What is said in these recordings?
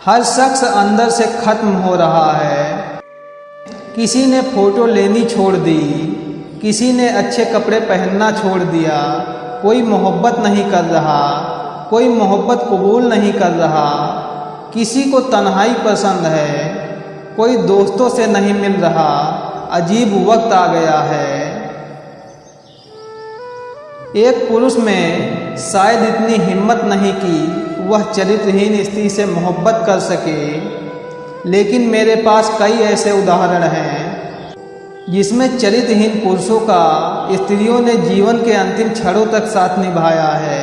हर शख्स अंदर से खत्म हो रहा है। किसी ने फोटो लेनी छोड़ दी, किसी ने अच्छे कपड़े पहनना छोड़ दिया। कोई मोहब्बत नहीं कर रहा, कोई मोहब्बत कबूल नहीं कर रहा। किसी को तन्हाई पसंद है, कोई दोस्तों से नहीं मिल रहा। अजीब वक्त आ गया है। एक पुरुष में शायद इतनी हिम्मत नहीं कि वह चरित्रहीन स्त्री से मोहब्बत कर सके, लेकिन मेरे पास कई ऐसे उदाहरण हैं जिसमें चरित्रहीन पुरुषों का स्त्रियों ने जीवन के अंतिम क्षणों तक साथ निभाया है।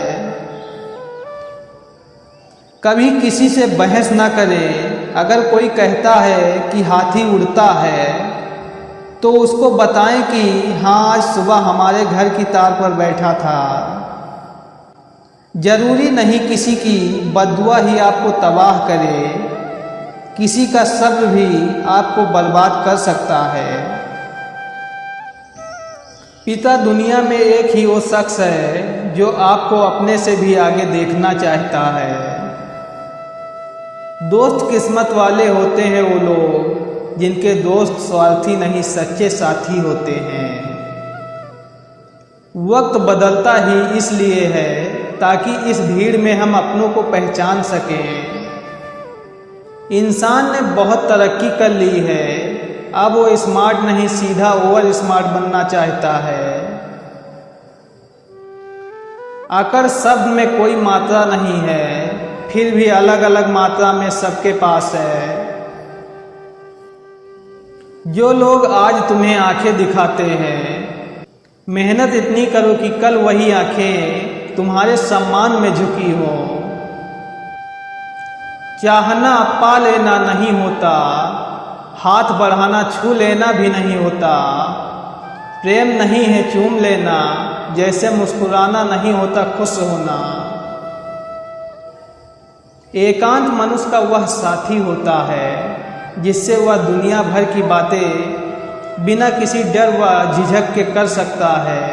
कभी किसी से बहस न करें। अगर कोई कहता है कि हाथी उड़ता है तो उसको बताएं कि हाँ, आज सुबह हमारे घर की तार पर बैठा था। जरूरी नहीं किसी की बददुआ ही आपको तबाह करे, किसी का सब्र भी आपको बर्बाद कर सकता है। पिता दुनिया में एक ही वो शख्स है जो आपको अपने से भी आगे देखना चाहता है। दोस्त किस्मत वाले होते हैं वो लोग जिनके दोस्त स्वार्थी नहीं सच्चे साथी होते हैं। वक्त बदलता ही इसलिए है ताकि इस भीड़ में हम अपनों को पहचान सकें। इंसान ने बहुत तरक्की कर ली है, अब वो स्मार्ट नहीं सीधा ओवर स्मार्ट बनना चाहता है। अगर शब्द में कोई मात्रा नहीं है, फिर भी अलग अलग मात्रा में सबके पास है। जो लोग आज तुम्हें आंखें दिखाते हैं, मेहनत इतनी करो कि कल वही आंखें तुम्हारे सम्मान में झुकी हो। चाहना पा लेना नहीं होता, हाथ बढ़ाना छू लेना भी नहीं होता। प्रेम नहीं है चूम लेना, जैसे मुस्कुराना नहीं होता खुश होना। एकांत मनुष्य का वह साथी होता है जिससे वह दुनिया भर की बातें बिना किसी डर व झिझक के कर सकता है।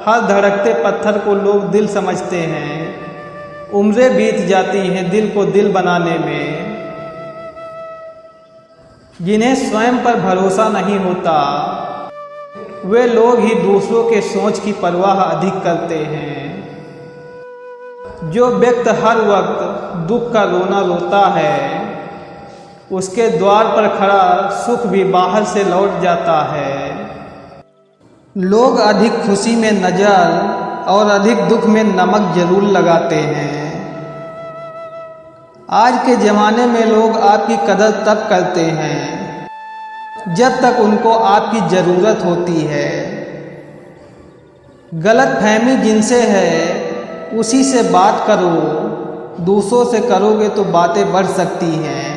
हर धड़कते पत्थर को लोग दिल समझते हैं, उम्रें बीत जाती हैं दिल को दिल बनाने में। जिन्हें स्वयं पर भरोसा नहीं होता, वे लोग ही दूसरों के सोच की परवाह अधिक करते हैं। जो व्यक्ति हर वक्त दुख का रोना रोता है, उसके द्वार पर खड़ा सुख भी बाहर से लौट जाता है। लोग अधिक खुशी में नजर और अधिक दुख में नमक जरूर लगाते हैं। आज के ज़माने में लोग आपकी कदर तब करते हैं जब तक उनको आपकी ज़रूरत होती है। गलतफहमी जिनसे है उसी से बात करो, दूसरों से करोगे तो बातें बढ़ सकती हैं।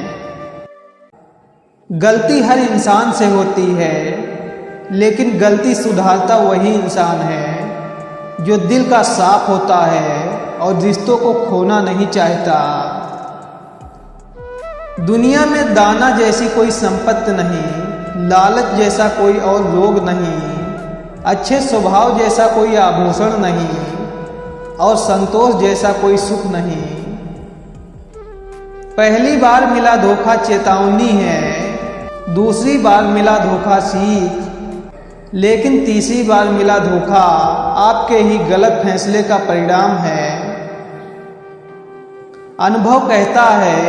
गलती हर इंसान से होती है, लेकिन गलती सुधारता वही इंसान है जो दिल का साफ होता है और रिश्तों को खोना नहीं चाहता। दुनिया में दाना जैसी कोई संपत्ति नहीं, लालच जैसा कोई और रोग नहीं, अच्छे स्वभाव जैसा कोई आभूषण नहीं और संतोष जैसा कोई सुख नहीं। पहली बार मिला धोखा चेतावनी है, दूसरी बार मिला धोखा सीख, लेकिन तीसरी बार मिला धोखा आपके ही गलत फैसले का परिणाम है। अनुभव कहता है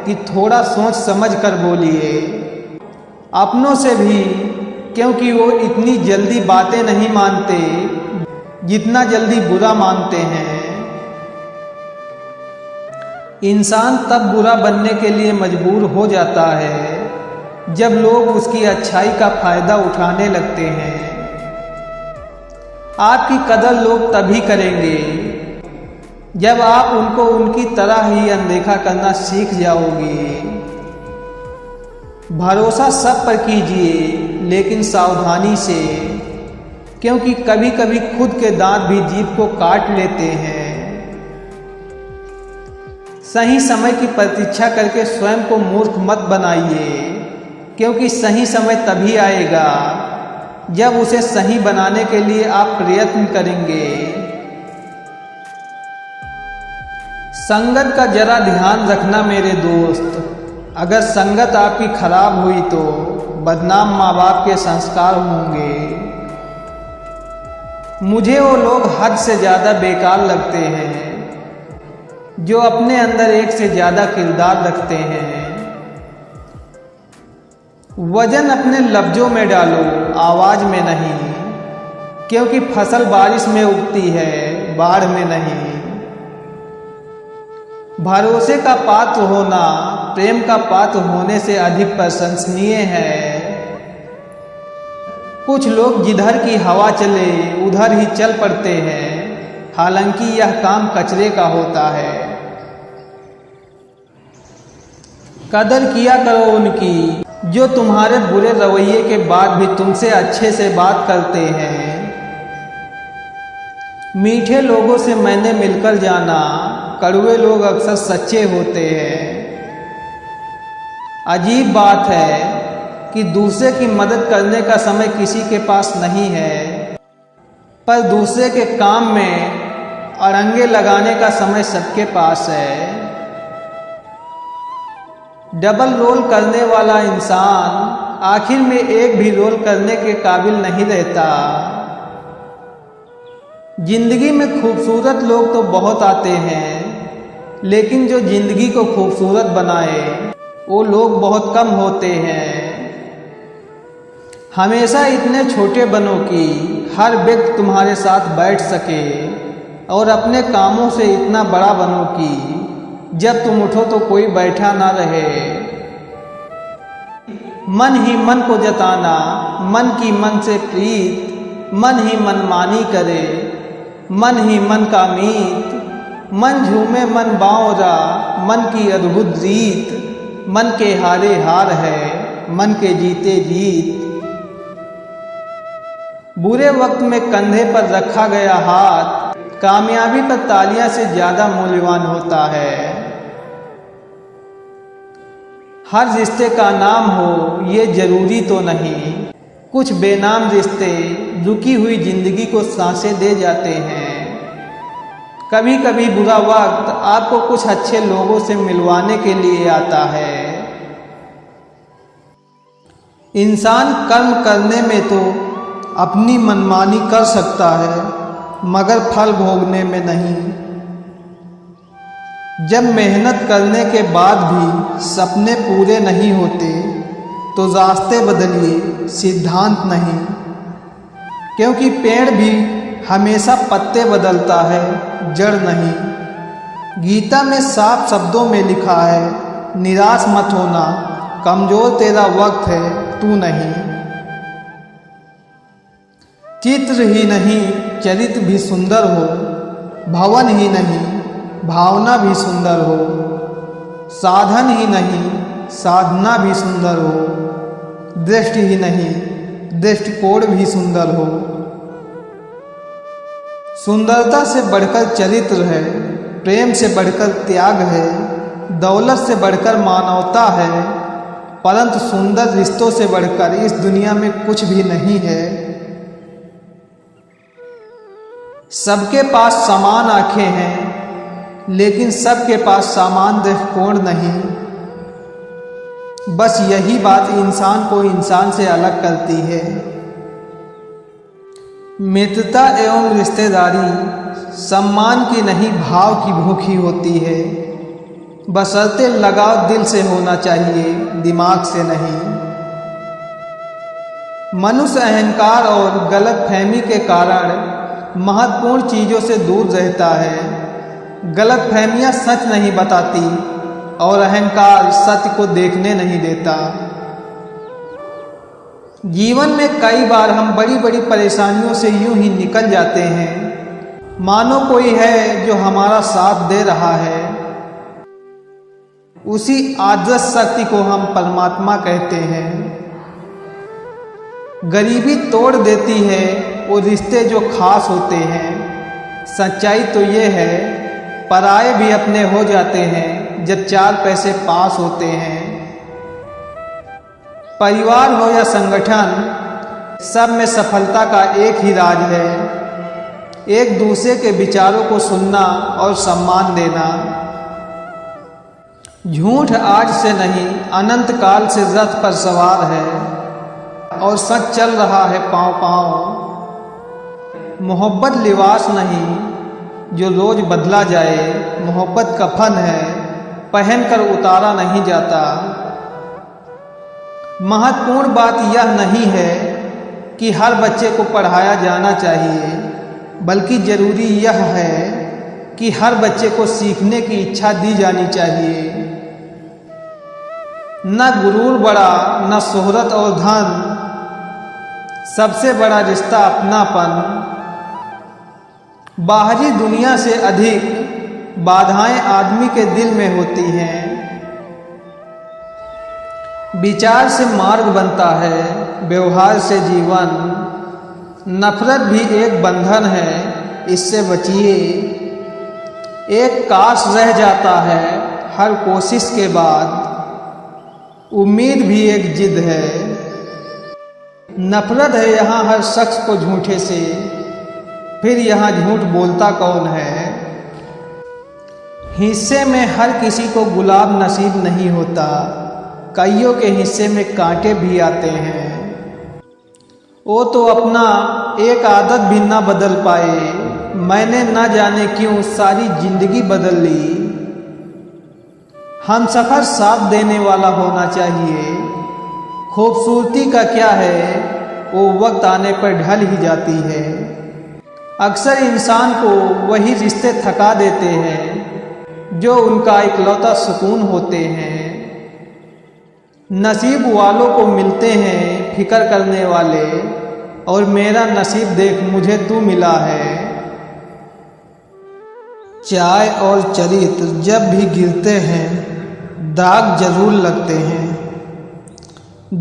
कि थोड़ा सोच समझ कर बोलिए, अपनों से भी, क्योंकि वो इतनी जल्दी बातें नहीं मानते जितना जल्दी बुरा मानते हैं। इंसान तब बुरा बनने के लिए मजबूर हो जाता है जब लोग उसकी अच्छाई का फायदा उठाने लगते हैं। आपकी कदर लोग तभी करेंगे जब आप उनको उनकी तरह ही अनदेखा करना सीख जाओगे। भरोसा सब पर कीजिए, लेकिन सावधानी से, क्योंकि कभी कभी खुद के दांत भी जीभ को काट लेते हैं। सही समय की प्रतीक्षा करके स्वयं को मूर्ख मत बनाइए, क्योंकि सही समय तभी आएगा जब उसे सही बनाने के लिए आप प्रयत्न करेंगे। संगत का जरा ध्यान रखना मेरे दोस्त। अगर संगत आपकी खराब हुई तो बदनाम माँ बाप के संस्कार होंगे। मुझे वो लोग हद से ज़्यादा बेकार लगते हैं जो अपने अंदर एक से ज़्यादा किरदार रखते हैं। वजन अपने लफ्ज़ों में डालो, आवाज़ में नहीं, क्योंकि फसल बारिश में उगती है, बाढ़ में नहीं। भरोसे का पात्र होना प्रेम का पात्र होने से अधिक प्रशंसनीय है। कुछ लोग जिधर की हवा चले उधर ही चल पड़ते हैं, हालांकि यह काम कचरे का होता है। कदर किया करो उनकी जो तुम्हारे बुरे रवैये के बाद भी तुमसे अच्छे से बात करते हैं। मीठे लोगों से मैंने मिलकर जाना, कड़वे लोग अक्सर सच्चे होते हैं। अजीब बात है कि दूसरे की मदद करने का समय किसी के पास नहीं है, पर दूसरे के काम में अड़ंगे लगाने का समय सबके पास है। डबल रोल करने वाला इंसान आखिर में एक भी रोल करने के काबिल नहीं रहता। जिंदगी में खूबसूरत लोग तो बहुत आते हैं, लेकिन जो जिंदगी को खूबसूरत बनाए वो लोग बहुत कम होते हैं। हमेशा इतने छोटे बनो कि हर व्यक्ति तुम्हारे साथ बैठ सके, और अपने कामों से इतना बड़ा बनो कि जब तुम उठो तो कोई बैठा ना रहे। मन ही मन को जताना, मन की मन से प्रीत, मन ही मनमानी करे, मन ही मन का मीत, मन झूमे मन बावरा, मन की अद्भुत रीत, मन के हारे हार है, मन के जीते जीत। बुरे वक्त में कंधे पर रखा गया हाथ कामयाबी पर तालियां से ज्यादा मूल्यवान होता है। हर रिश्ते का नाम हो ये जरूरी तो नहीं, कुछ बेनाम रिश्ते रुकी हुई जिंदगी को सांसें दे जाते हैं। कभी कभी बुरा वक्त आपको कुछ अच्छे लोगों से मिलवाने के लिए आता है। इंसान कर्म करने में तो अपनी मनमानी कर सकता है, मगर फल भोगने में नहीं। जब मेहनत करने के बाद भी सपने पूरे नहीं होते तो रास्ते बदलिए, सिद्धांत नहीं, क्योंकि पेड़ भी हमेशा पत्ते बदलता है, जड़ नहीं। गीता में साफ शब्दों में लिखा है, निराश मत होना, कमजोर तेरा वक्त है, तू नहीं। चित्र ही नहीं चरित्र भी सुंदर हो, भवन ही नहीं भावना भी सुंदर हो, साधन ही नहीं साधना भी सुंदर हो, दृष्टि ही नहीं दृष्टिकोण भी सुंदर हो। सुंदरता से बढ़कर चरित्र है, प्रेम से बढ़कर त्याग है, दौलत से बढ़कर मानवता है, परंतु सुंदर रिश्तों से बढ़कर इस दुनिया में कुछ भी नहीं है। सबके पास समान आंखें हैं, लेकिन सबके पास समान दृष्टिकोण नहीं। बस यही बात इंसान को इंसान से अलग करती है। मित्रता एवं रिश्तेदारी सम्मान की नहीं भाव की भूखी होती है, बशर्ते लगाव दिल से होना चाहिए, दिमाग से नहीं। मनुष्य अहंकार और गलतफहमी के कारण महत्वपूर्ण चीज़ों से दूर रहता है। गलतफहमियां सच नहीं बताती और अहंकार सत्य को देखने नहीं देता। जीवन में कई बार हम बड़ी बड़ी परेशानियों से यूं ही निकल जाते हैं, मानो कोई है जो हमारा साथ दे रहा है। उसी आदर्श शक्ति को हम परमात्मा कहते हैं। गरीबी तोड़ देती है वो रिश्ते जो खास होते हैं। सच्चाई तो ये है, पराये भी अपने हो जाते हैं जब चार पैसे पास होते हैं। परिवार हो या संगठन, सब में सफलता का एक ही राज है, एक दूसरे के विचारों को सुनना और सम्मान देना। झूठ आज से नहीं अनंत काल से रथ पर सवार है और सच चल रहा है पांव पांव। मोहब्बत लिबास नहीं जो रोज बदला जाए, मोहब्बत कफन है पहनकर उतारा नहीं जाता। महत्वपूर्ण बात यह नहीं है कि हर बच्चे को पढ़ाया जाना चाहिए, बल्कि जरूरी यह है कि हर बच्चे को सीखने की इच्छा दी जानी चाहिए। न गुरूर बड़ा न शोहरत और धन, सबसे बड़ा रिश्ता अपनापन। बाहरी दुनिया से अधिक बाधाएं आदमी के दिल में होती हैं। विचार से मार्ग बनता है, व्यवहार से जीवन। नफरत भी एक बंधन है, इससे बचिए। एक काश रह जाता है हर कोशिश के बाद, उम्मीद भी एक जिद है। नफरत है यहाँ हर शख्स को झूठे से, फिर यहाँ झूठ बोलता कौन है। हिस्से में हर किसी को गुलाब नसीब नहीं होता, कईयों के हिस्से में कांटे भी आते हैं। वो तो अपना एक आदत भी ना बदल पाए, मैंने ना जाने क्यों सारी जिंदगी बदल ली। हम सफ़र साथ देने वाला होना चाहिए। खूबसूरती का क्या है, वो वक्त आने पर ढल ही जाती है। अक्सर इंसान को वही रिश्ते थका देते हैं जो उनका इकलौता सुकून होते हैं। नसीब वालों को मिलते हैं फिक्र करने वाले, और मेरा नसीब देख मुझे तू मिला है। चाय और चरित्र जब भी गिरते हैं दाग जरूर लगते हैं।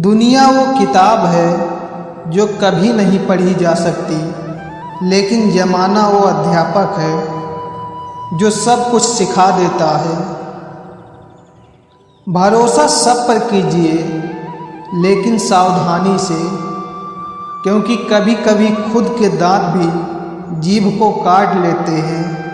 दुनिया वो किताब है जो कभी नहीं पढ़ी जा सकती, लेकिन जमाना वो अध्यापक है जो सब कुछ सिखा देता है। भरोसा सब पर कीजिए, लेकिन सावधानी से, क्योंकि कभी कभी खुद के दांत भी जीभ को काट लेते हैं।